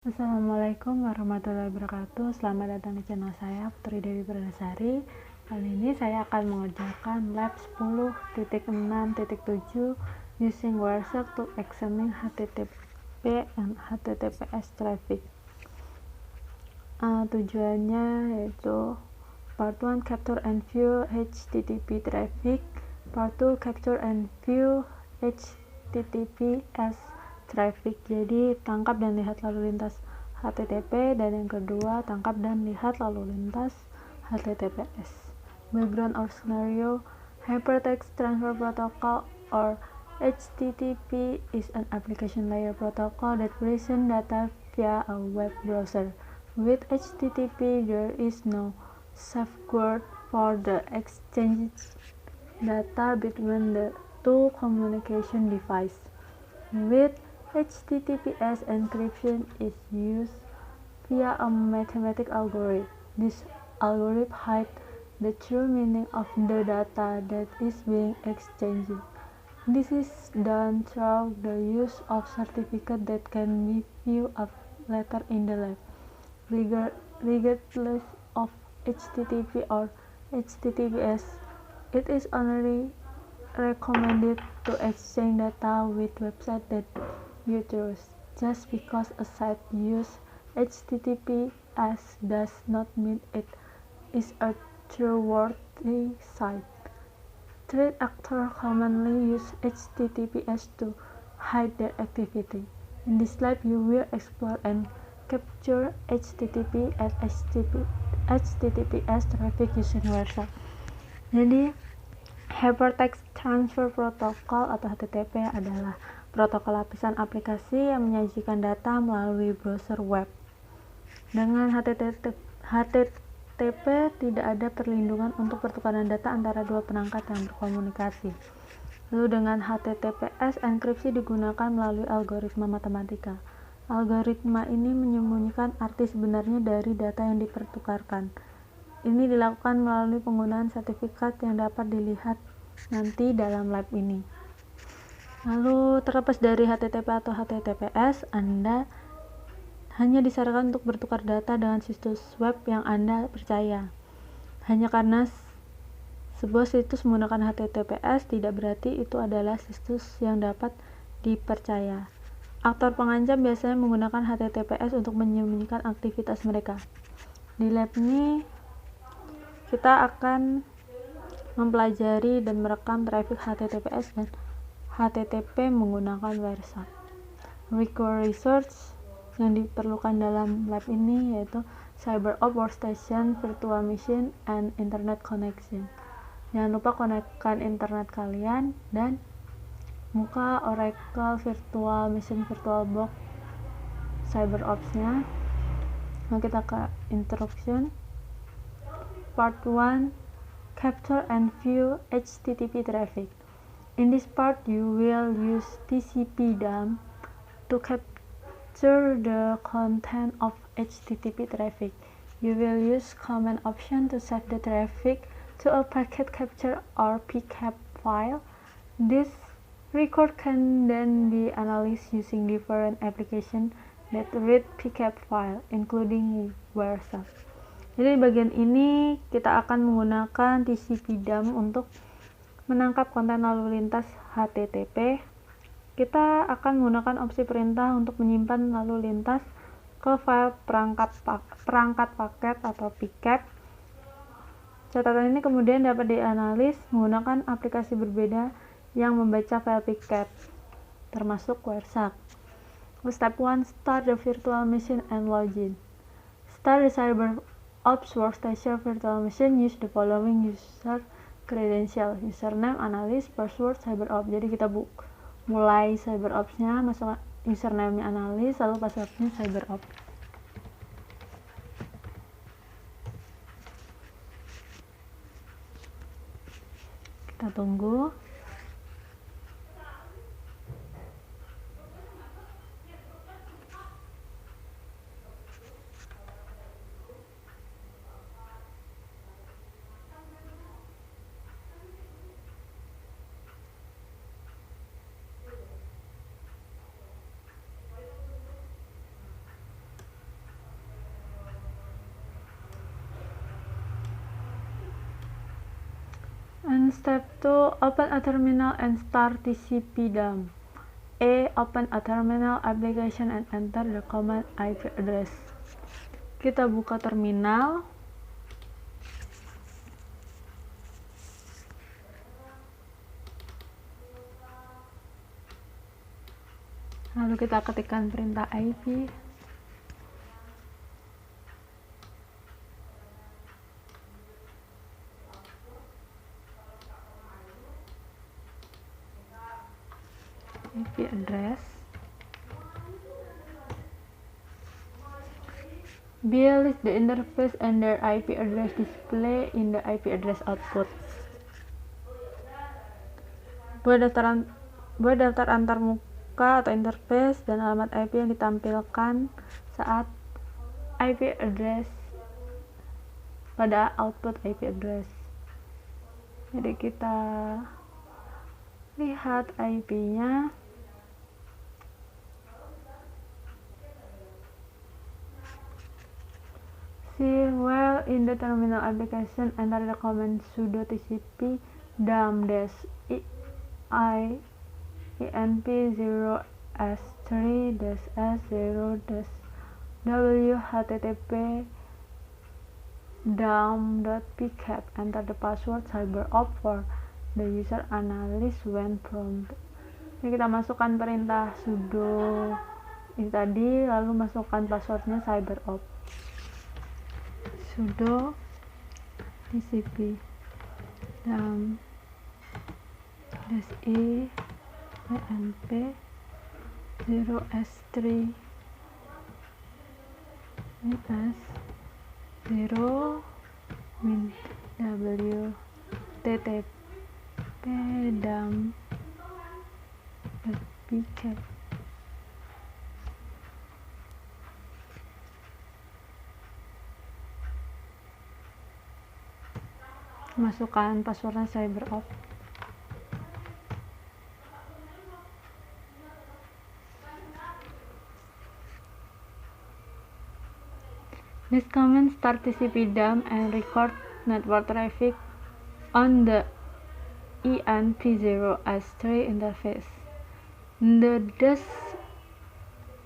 Assalamualaikum warahmatullahi wabarakatuh. Selamat datang di channel saya, Putri Dewi Purwasari. Kali ini saya akan mengerjakan lab 10.6.7 using Wireshark to examine HTTP and HTTPS traffic. Tujuannya yaitu Part 1 Capture and View HTTP traffic, Part 2 Capture and View HTTPS traffic. Jadi tangkap dan lihat lalu lintas HTTP, dan yang kedua tangkap dan lihat lalu lintas HTTPS. Background or scenario: Hypertext Transfer Protocol or HTTP is an application layer protocol that presents data via a web browser. With HTTP, there is no safeguard for the exchange data between the two communication devices. With HTTPS, encryption is used via a mathematical algorithm. This algorithm hides the true meaning of the data that is being exchanged. This is done through the use of certificates that can be viewed up later in the lab. Regardless of HTTP or HTTPS, it is only recommended to exchange data with websites that you trust. Just because a site uses HTTPS does not mean it is a trustworthy site. Threat actors commonly use HTTPS to hide their activity. In this lab, you will explore and capture HTTP and HTTPS traffic using Wireshark. Jadi, Hypertext Transfer Protocol atau HTTP adalah protokol lapisan aplikasi yang menyajikan data melalui browser web. Dengan HTTP tidak ada perlindungan untuk pertukaran data antara dua perangkat yang berkomunikasi. Lalu dengan HTTPS, enkripsi digunakan melalui algoritma matematika. Algoritma ini menyembunyikan arti sebenarnya dari data yang dipertukarkan. Ini dilakukan melalui penggunaan sertifikat yang dapat dilihat nanti dalam lab ini. Lalu terlepas dari HTTP atau HTTPS, Anda hanya disarankan untuk bertukar data dengan situs web yang Anda percaya. Hanya karena sebuah situs menggunakan HTTPS tidak berarti itu adalah situs yang dapat dipercaya. Aktor pengancam biasanya menggunakan HTTPS untuk menyembunyikan aktivitas mereka. Di lab ini kita akan mempelajari dan merekam traffic HTTPS dan HTTP menggunakan Wireshark. Required research yang diperlukan dalam lab ini yaitu CyberOps Workstation, Virtual Machine, and Internet Connection. Jangan lupa konekkan internet kalian dan buka Oracle Virtual Machine VirtualBox CyberOps-nya. Nah, kita ke introduction. Part 1 Capture and View HTTP traffic. In this part, you will use TCP/DUMP to capture the content of HTTP traffic. You will use command option to save the traffic to a packet capture or PCAP file. This record can then be analyzed using different applications that read PCAP file, including Wireshark. Jadi di bagian ini kita akan menggunakan TCP/DUMP untuk menangkap konten lalu lintas HTTP. Kita akan menggunakan opsi perintah untuk menyimpan lalu lintas ke file perangkat paket atau PCAP. Catatan ini kemudian dapat dianalis menggunakan aplikasi berbeda yang membaca file PCAP, termasuk Wireshark. Step 1. Start the virtual machine and login. Start the CyberOps Workstation Virtual Machine. Use the following user credential: username, analis, password, CyberOps. Jadi kita mulai CyberOps-nya, masuk username-nya analis, lalu password-nya CyberOps. Kita tunggu. Step 2. Open a terminal and start TCP/DOM. A. Open a terminal application and enter the command IP address. Kita buka terminal. Lalu kita ketikkan perintah IP. IP address. B. List the interface and their IP address display in the IP address output. Buat daftar antarmuka atau interface dan alamat IP yang ditampilkan saat IP address pada output IP address. Jadi kita lihat IP-nya. See while in the terminal application, enter the command sudo tcp -enp 0s3-s0-w http dump.pcap. Enter the password cyberoff for the user analyst when prompted. Jadi kita masukkan perintah sudo ini tadi, lalu masukkan passwordnya cyberoff. Sudo tcp dump -enp 0s3-s0-w ttp dump.pcap. Masukkan passwordnya cyberoff. This command start TCP/DOM and record network traffic on the ENP0S3 interface. The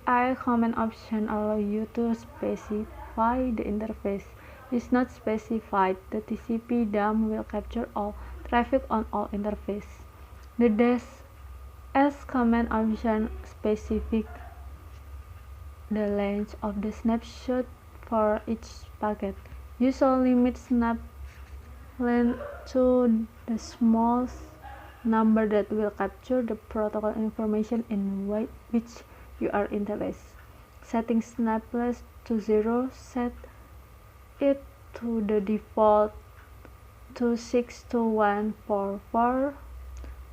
-i command option allow you to specify the interface. Is not specified, the TCP/DOM will capture all traffic on all interface. The -s command option specifies the length of the snapshot for each packet. Use all limit snap length to the smallest number that will capture the protocol information in which you are interested. Setting snap length to 0, set it to the default 262.144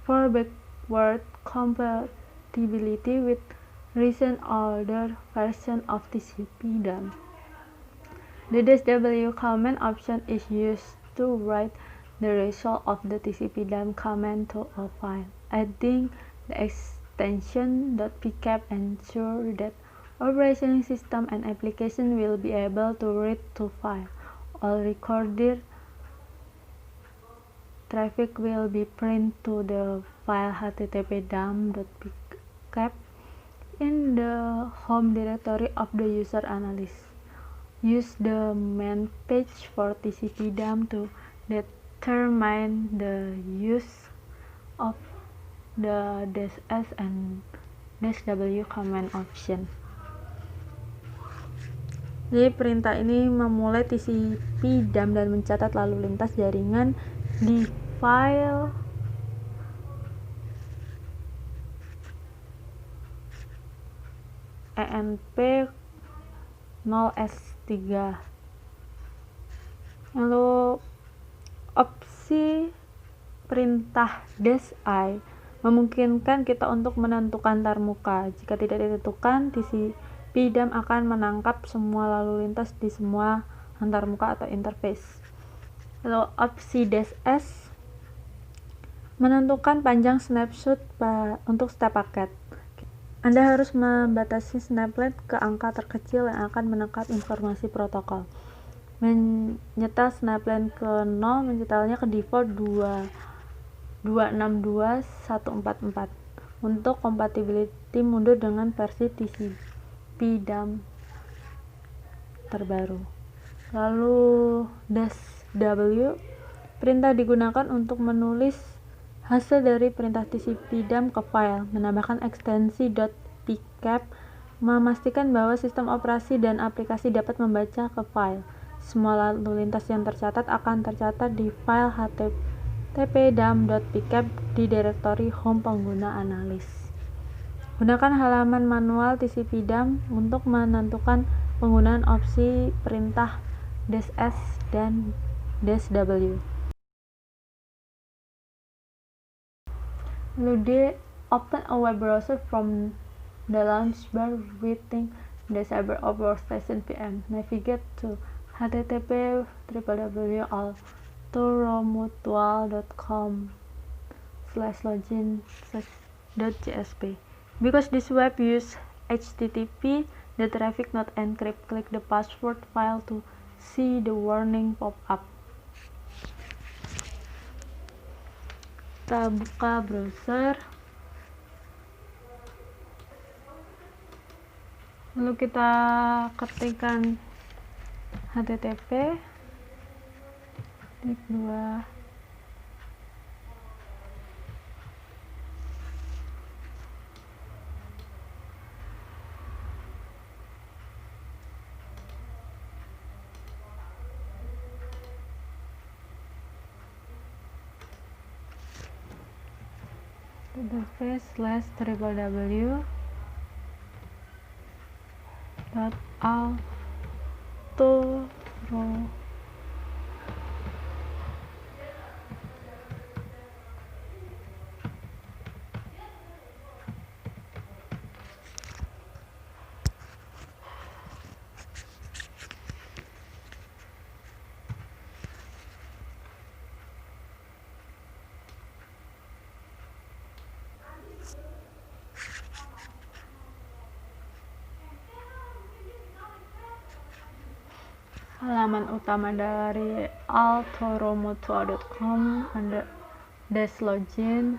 for backward compatibility with recent older version of TCP/DOM. The -w command option is used to write the result of the TCP/DOM command to a file. Adding the extension .pcap ensures that operating system and application will be able to read to file. All recorded traffic will be printed to the file http dump.pcap in the home directory of the user analyst. Use the main page for TCP/DOM to determine the use of the -s and -w command option. Jadi perintah ini memulai TCP/DOM dan mencatat lalu lintas jaringan di file ENP 0s3. Lalu opsi perintah -i memungkinkan kita untuk menentukan tarmuka. Jika tidak ditentukan, TCP/DOM akan menangkap semua lalu lintas di semua antarmuka atau interface. Lalu opsi -s menentukan panjang snapshot untuk setiap paket. Anda harus membatasi snap length ke angka terkecil yang akan menangkap informasi protokol. Menyetel snap length ke 0, menyetelnya ke default 2 262.144 untuk compatibility mundur dengan versi TCP dump terbaru. Lalu -w perintah digunakan untuk menulis hasil dari perintah TCP dump ke file, menambahkan ekstensi .pcap, memastikan bahwa sistem operasi dan aplikasi dapat membaca ke file. Semua lalu lintas yang tercatat akan tercatat di file http://dump.pcap di direktori home pengguna analis. Gunakan halaman manual TCP dump untuk menentukan penggunaan opsi perintah -s dan -w. Lalu D. Open a web browser from the launch bar within the cyber of workstation VM. Navigate to http://www.altoromutual.com/login/.jsp. Because this web use HTTP, the traffic not encrypt. Click the password file to see the warning pop up. Kita buka browser, lalu kita ketikkan http //. www.altoro halaman utama dari altoromutual.com under -login.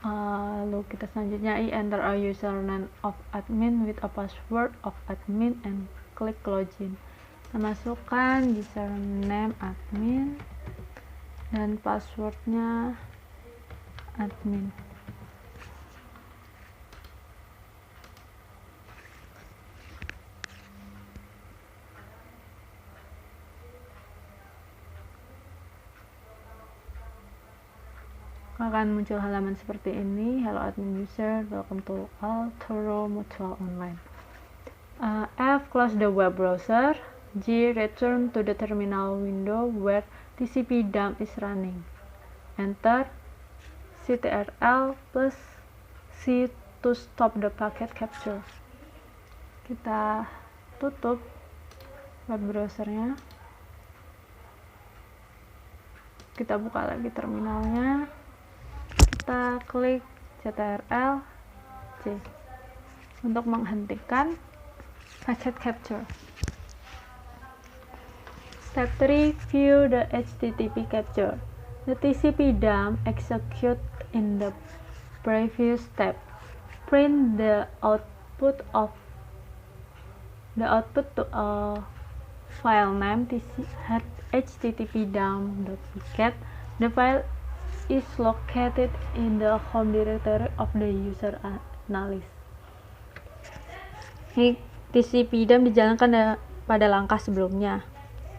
Lalu kita selanjutnya enter a username of admin with a password of admin and click login. Kita masukkan username admin dan passwordnya admin. Akan muncul halaman seperti ini. Hello admin user, welcome to Altoro Mutual Online. F. Close the web browser. G. Return to the terminal window where TCP dump is running. Enter Ctrl+C to stop the packet capture. Kita tutup web browsernya. Kita buka lagi terminalnya. Kita klik Ctrl+C untuk menghentikan packet capture. Step 3. View the HTTP capture. The TCP dump execute in the previous step. Print the output to a file name http://dump.pcap. The file is located in the home directory of the user analyst. TCP dump dijalankan pada langkah sebelumnya.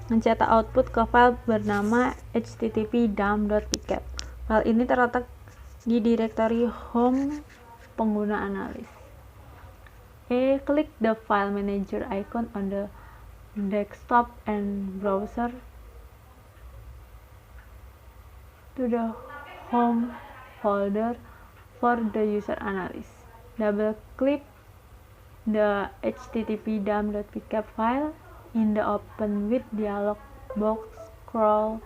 Mencetak output ke file bernama http://dump.pcap. File ini terletak di direktori home pengguna analis. Click the file manager icon on the desktop and browser to the home folder for the user analyst. Double click the http://dump.pcap file in the open with dialog box, scroll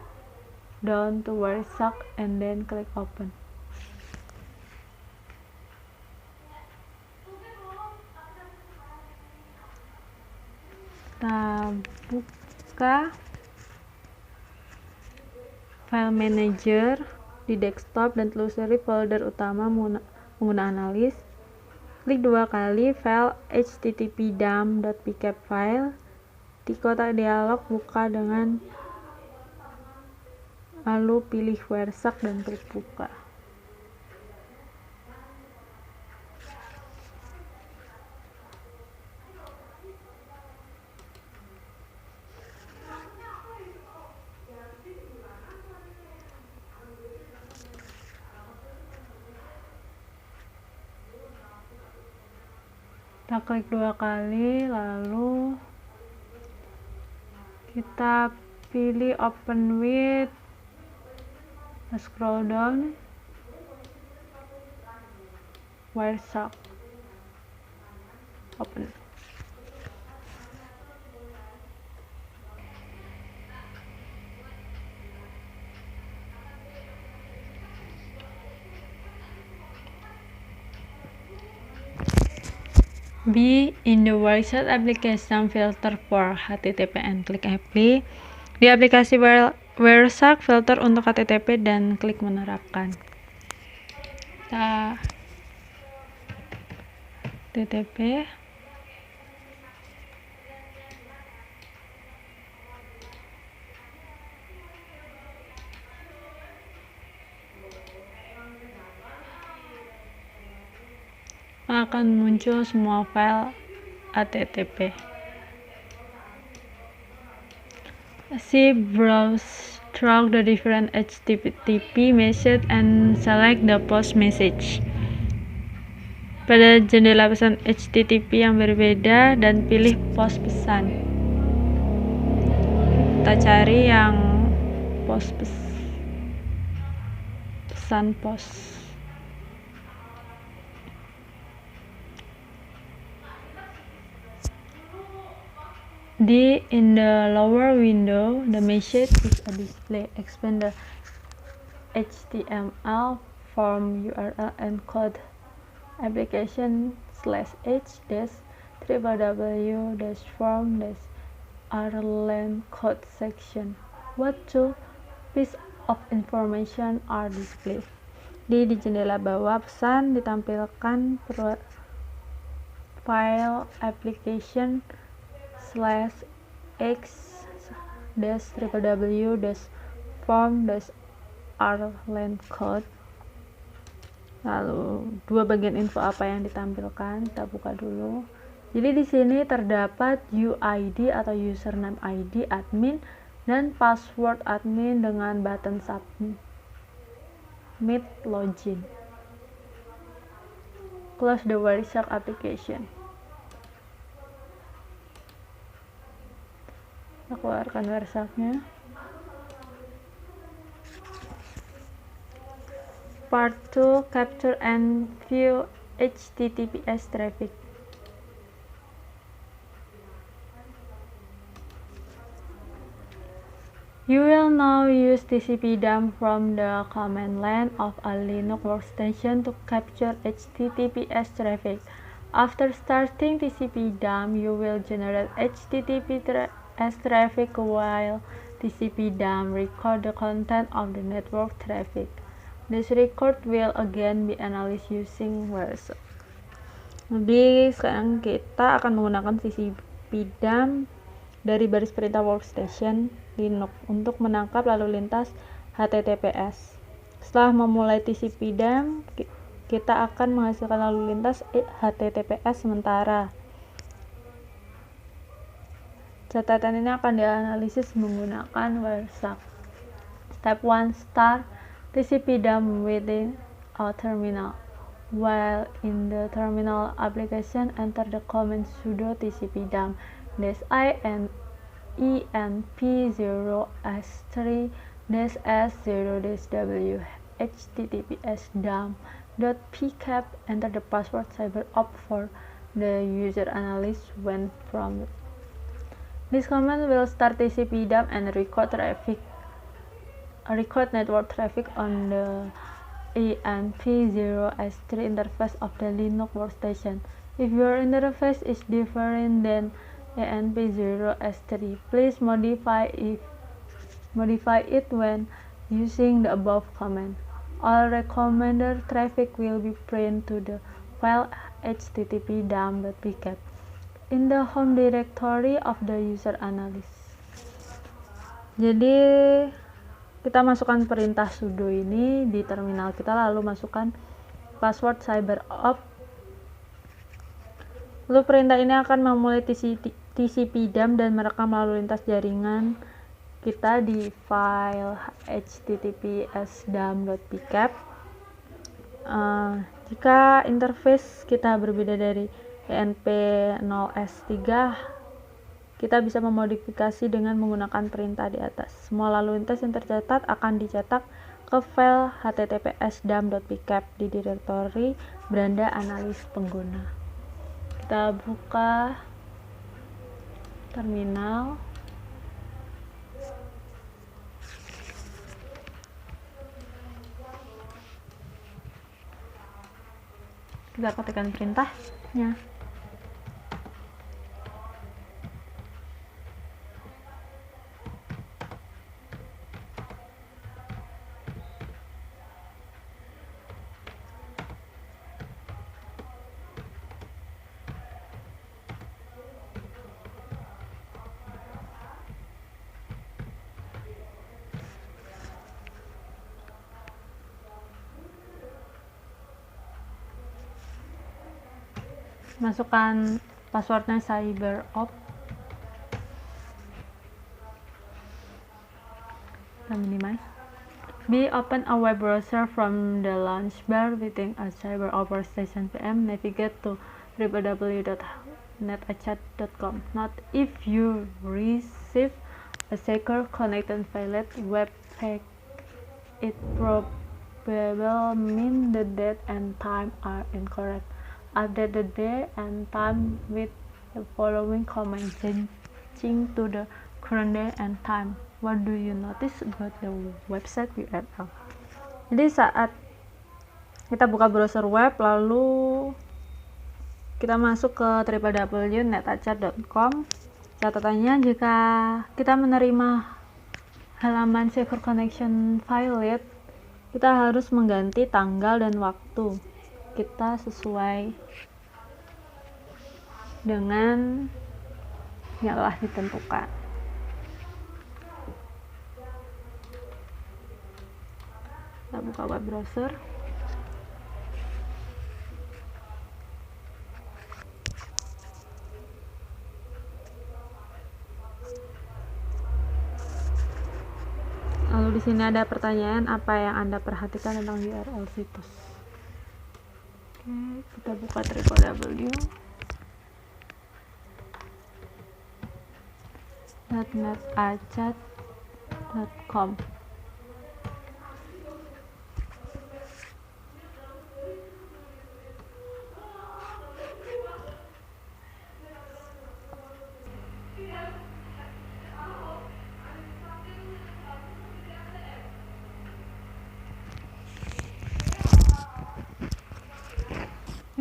down to where suck and then click open. Kita buka file manager. di desktop dan telusuri folder utama pengguna analis. Klik 2 kali file http://dump.pcap file. Di kotak dialog buka dengan lalu pilih WhereShark dan klik buka. Kita klik 2 kali, lalu kita pilih open with, scroll down, WhereShark, open. Be in the WhereShark application filter for HTTP and klik apply. Di aplikasi WhereShark filter untuk HTTP dan klik menerapkan. Kita HTTP. Akan muncul semua file HTTP. Browse through the different HTTP message and select the post message. Pada jendela pesan HTTP yang berbeda dan pilih post pesan. Kita cari yang pesan post. In the lower window, the message is a display. Expand the HTML form URL and code application/h-www-form-rlen code section. What two pieces of information are displayed? Di jendela bawah pesan ditampilkan file application/x-www-form-rlen code. Lalu dua bagian info apa yang ditampilkan, kita buka dulu. Jadi di sini terdapat UID atau username ID admin dan password admin dengan button submit login. Close the WhereShark application. Kita keluarkan WhereShark-nya. Part 2, capture and view HTTPS traffic. You will now use TCP/dump from the command line of a Linux workstation to capture HTTPS traffic. After starting TCP/dump, you will generate HTTPS traffic while TCP/dump record the content of the network traffic. This record will again be analyzed using WhereShark. Jadi sekarang kita akan menggunakan TCP/dump dari baris perintah workstation Linux untuk menangkap lalu lintas HTTPS. Setelah memulai TCP/dump, kita akan menghasilkan lalu lintas HTTPS sementara. Catatan ini akan dianalisis menggunakan WhereShark. Step 1. Start TCP/dump within a terminal. While in the terminal application, enter the command sudo TCP/dump -i and enp0s3-s0-w https://dump.pcap. Enter the password cyberopt for the user analyst when prompted. This command will start TCP/dump and record network traffic on the ENP0S3 interface of the Linux workstation. If your interface is different than ENP0S3, please modify it when using the above command. All recommended traffic will be print to the file http dump.pcap in the home directory of the user analyst. Jadi kita masukkan perintah sudo ini di terminal kita, lalu masukkan password CyberOpt. Lalu perintah ini akan memulai TCP dump dan merekam lalu lintas jaringan kita di file https dump.pcap. Jika interface kita berbeda dari ENP0S3, kita bisa memodifikasi dengan menggunakan perintah di atas. Semua lalu lintas yang tercatat akan dicetak ke file https dump.pcap di direktori beranda analis pengguna. Kita buka terminal. Kita ketikkan perintahnya. Masukkan passwordnya CyberOpt. Kita minimize. Open a web browser from the launch bar within a CyberOpt workstation VM. Navigate to www.netachat.com. Note: if you receive a secure connected valid web page, it probably means the date and time are incorrect. Update the day and time with the following command, changing to the current day and time. What do you notice about the website URL? Jadi saat kita buka browser web, lalu kita masuk ke www.netachat.com. Catatannya, jika kita menerima halaman secure connection valid, kita harus mengganti tanggal dan waktu kita sesuai dengan yang telah ditentukan. Kita buka web browser. Lalu di sini ada pertanyaan, apa yang Anda perhatikan tentang URL situs? Oke, kita buka www.netachat.com.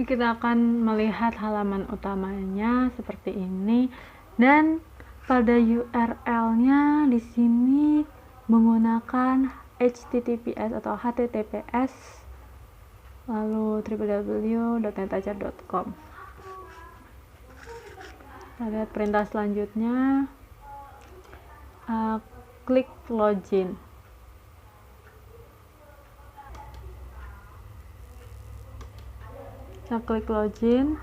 Kita akan melihat halaman utamanya seperti ini, dan pada URL-nya di sini menggunakan HTTPS atau HTTPS, lalu www.netachat.com. Kita lihat perintah selanjutnya, klik login. Kita klik login.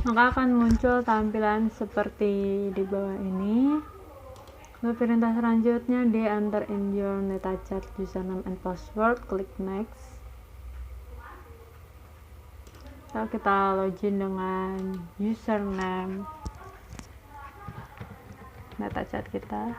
Maka akan muncul tampilan seperti di bawah ini. Lalu perintah selanjutnya, enter in your netachat username and password. Klik next. Lalu kita login dengan username netachat kita.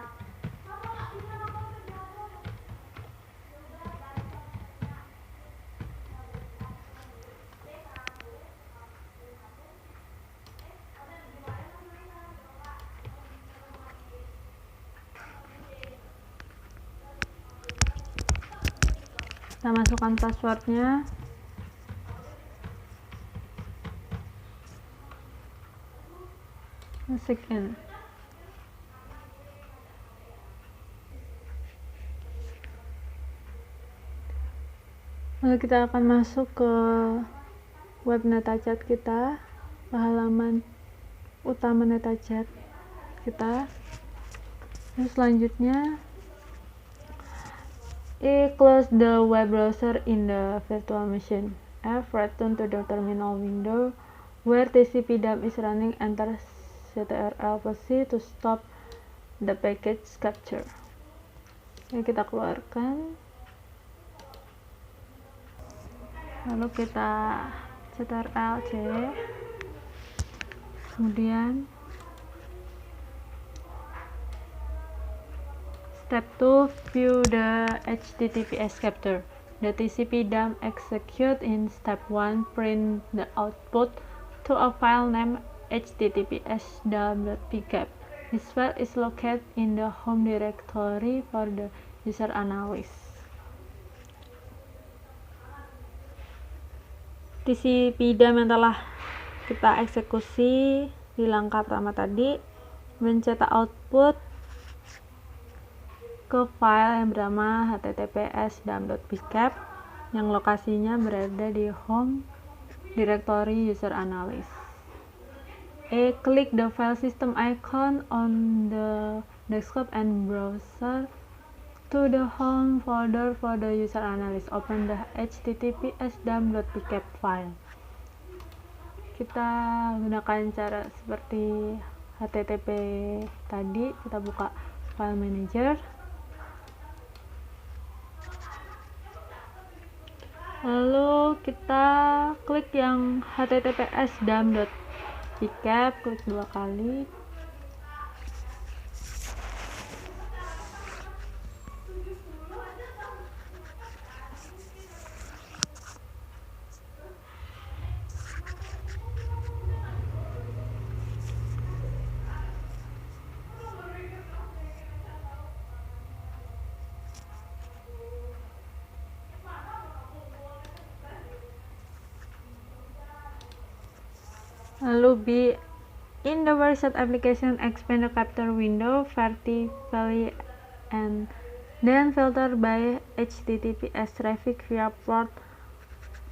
Kita masukkan passwordnya. second. Lalu kita akan masuk ke web NetaChat kita, ke halaman utama NetaChat kita. Terus selanjutnya close the web browser in the virtual machine. Return to the terminal window where TCP/DUM is running. Enter ctrl+C to stop the package capture. Jadi kita keluarkan, lalu kita ctrl+C, kemudian step 2, view the HTTPS capture. The TCP/DUM execute in step 1, print the output to a file named https://dum.pcap. This file is located in the home directory for the user analysis. TCP/DUM yang telah kita eksekusi di langkah pertama tadi mencetak output ke file yang bernama https://dum.pcap yang lokasinya berada di home directory user analysis. Click the file system icon on the desktop and browser to the home folder for the user analysis. Open the https://dum.pcap file. Kita gunakan cara seperti HTTP tadi, kita buka file manager, lalu kita klik yang https://dum.pcap, klik 2 kali. Lalu in the WordSat application, expand the capture window vertically and then filter by HTTPS traffic via port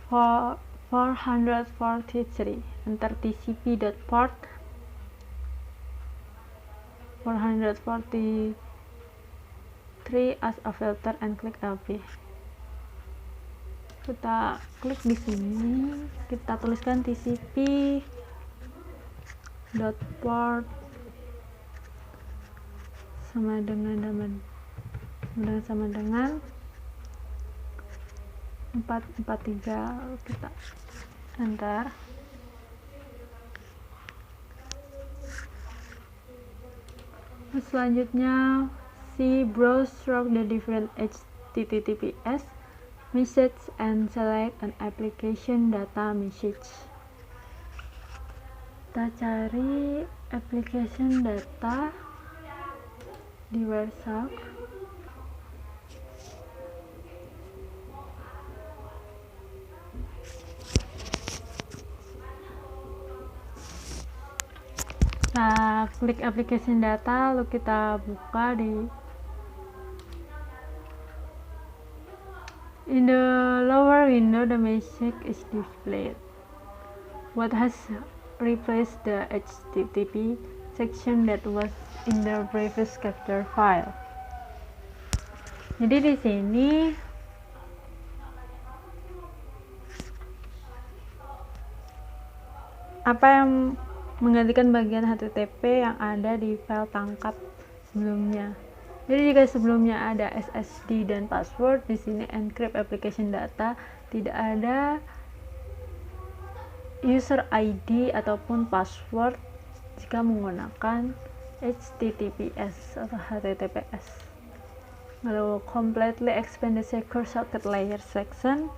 443. Enter tcp.port 443 as a filter and click LP. Kita klik di sini, kita tuliskan tcp.port sama dengan 443, kita enter. Selanjutnya browse through the different HTTPS message and select an application data message. Kita cari application data di WordSat. Kita klik application data, lalu kita buka in the lower window. The message is displayed. What has replaced the HTTP section that was in the previous capture file? Jadi di sini apa yang menggantikan bagian HTTP yang ada di file tangkap sebelumnya. Jadi jika sebelumnya ada SSD dan password, di sini encrypt application data, tidak ada user ID ataupun password jika menggunakan HTTPS atau HTTPS. Lalu completely expand the secure socket layer section.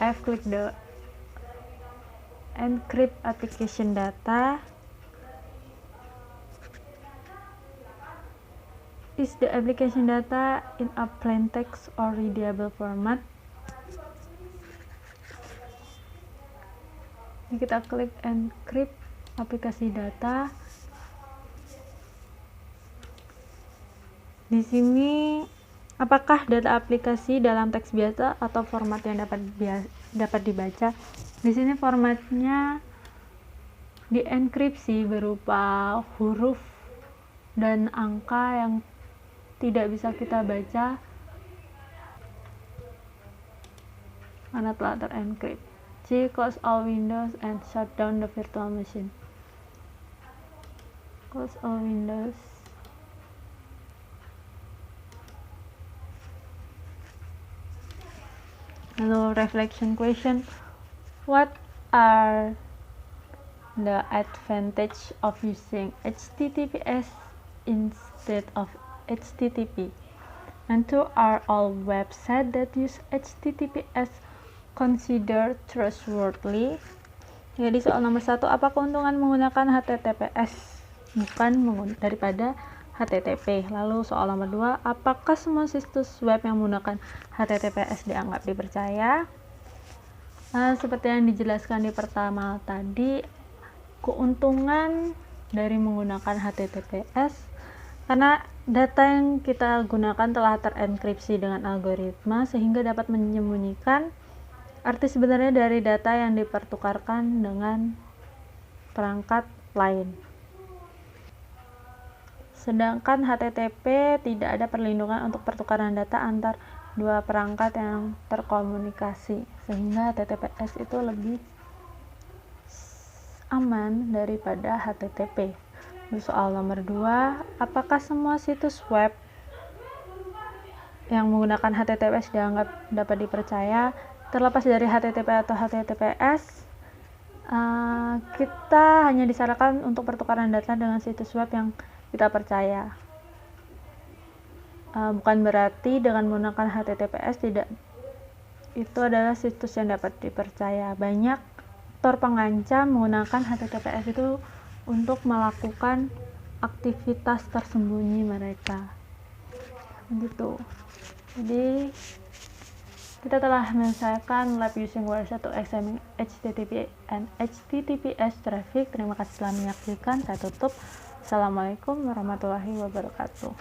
I've click the encrypt application data. Is the application data in a plain text or readable format? Ini kita klik encrypt aplikasi data. Di sini apakah data aplikasi dalam teks biasa atau format yang dapat dibaca? Di sini formatnya dienkripsi berupa huruf dan angka yang tidak bisa kita baca karena telah terencrypt. C. Close all windows and shut down the virtual machine. Close all windows. Lalu reflection question. What are the advantage of using HTTPS instead of HTTP? And two, are all websites that use HTTPS considered trustworthy? Jadi soal nomor 1, apa keuntungan menggunakan HTTPS daripada HTTP? Lalu soal nomor 2, apakah semua situs web yang menggunakan HTTPS dianggap dipercaya? Seperti yang dijelaskan di pertama tadi, keuntungan dari menggunakan HTTPS karena data yang kita gunakan telah terenkripsi dengan algoritma sehingga dapat menyembunyikan arti sebenarnya dari data yang dipertukarkan dengan perangkat lain. Sedangkan HTTP tidak ada perlindungan untuk pertukaran data antar dua perangkat yang terkomunikasi, sehingga HTTPS itu lebih aman daripada HTTP. Soal nomor 2, apakah semua situs web yang menggunakan HTTPS dianggap dapat dipercaya? Terlepas dari HTTP atau HTTPS, kita hanya disarankan untuk pertukaran data dengan situs web yang kita percaya. Bukan berarti dengan menggunakan HTTPS itu adalah situs yang dapat dipercaya. Banyak aktor pengancam menggunakan HTTPS itu untuk melakukan aktivitas tersembunyi mereka. Begitu. Jadi kita telah menyelesaikan lab using WordSat to examine HTTP and HTTPS traffic. Terima kasih telah menyaksikan. Saya tutup. Assalamualaikum warahmatullahi wabarakatuh.